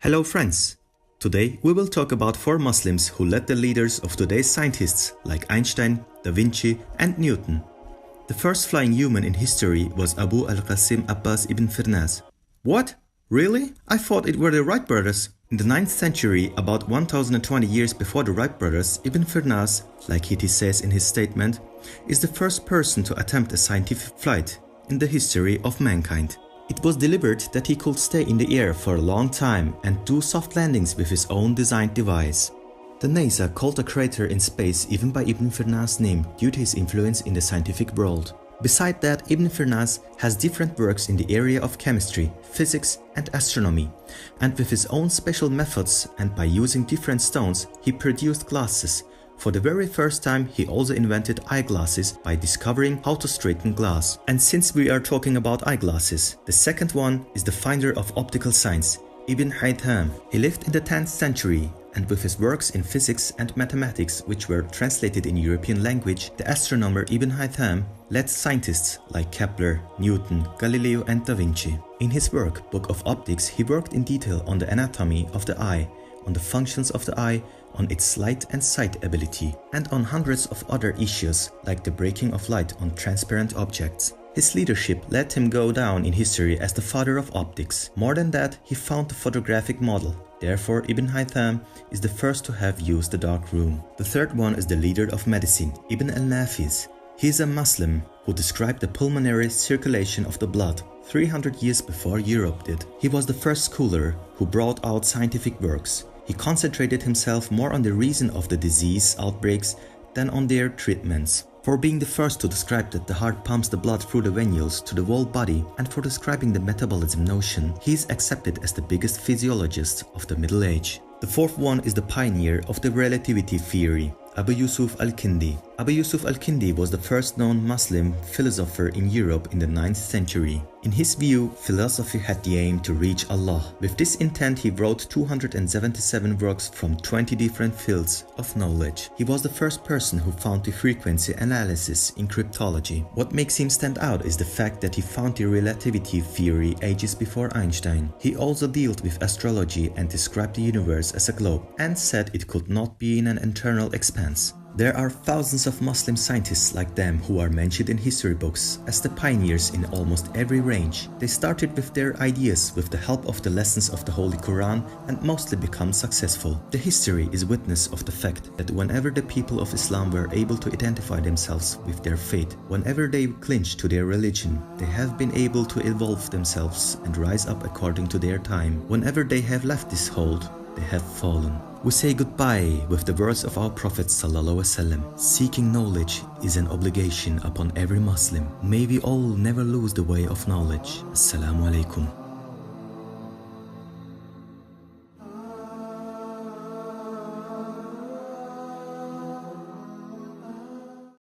Hello friends! Today we will talk about four Muslims who led the leaders of today's scientists like Einstein, Da Vinci and Newton. The first flying human in history was Abu al-Qasim Abbas ibn Firnas. What? Really? I thought it were the Wright brothers. In the 9th century, about 1020 years before the Wright brothers, Ibn Firnas, like it says in his statement, is the first person to attempt a scientific flight in the history of mankind. It was delivered that he could stay in the air for a long time and do soft landings with his own designed device. The NASA called a crater in space even by Ibn Firnas' name due to his influence in the scientific world. Beside that, Ibn Firnas has different works in the area of chemistry, physics and astronomy, and with his own special methods and by using different stones, he produced glasses. For the very first time, he also invented eyeglasses by discovering how to straighten glass. And since we are talking about eyeglasses, the second one is the finder of optical science, Ibn Haytham. He lived in the 10th century, and with his works in physics and mathematics, which were translated in European language, the astronomer Ibn Haytham led scientists like Kepler, Newton, Galileo and Da Vinci. In his work, Book of Optics, he worked in detail on the anatomy of the eye, on the functions of the eye, on its light and sight ability, and on hundreds of other issues like the breaking of light on transparent objects. His leadership let him go down in history as the father of optics. More than that, he found the photographic model. Therefore, Ibn Haytham is the first to have used the dark room. The third one is the leader of medicine, Ibn al-Nafiz. He is a Muslim who described the pulmonary circulation of the blood 300 years before Europe did. He was the first scholar who brought out scientific works. He concentrated himself more on the reason of the disease outbreaks than on their treatments. For being the first to describe that the heart pumps the blood through the venules to the whole body and for describing the metabolism notion, he is accepted as the biggest physiologist of the Middle Age. The fourth one is the pioneer of the relativity theory, Abu Yusuf al-Kindi. Abu Yusuf al-Kindi was the first known Muslim philosopher in Europe in the 9th century. In his view, philosophy had the aim to reach Allah. With this intent, he wrote 277 works from 20 different fields of knowledge. He was the first person who found the frequency analysis in cryptology. What makes him stand out is the fact that he found the relativity theory ages before Einstein. He also dealt with astrology and described the universe as a globe and said it could not be in an eternal expanse. There are thousands of Muslim scientists like them who are mentioned in history books as the pioneers in almost every range. They started with their ideas with the help of the lessons of the Holy Quran and mostly become successful. The history is witness of the fact that whenever the people of Islam were able to identify themselves with their faith, whenever they clinged to their religion, they have been able to evolve themselves and rise up according to their time. Whenever they have left this hold, they have fallen. We say goodbye with the words of our Prophet ﷺ. Seeking knowledge is an obligation upon every Muslim. May we all never lose the way of knowledge. Assalamu alaikum.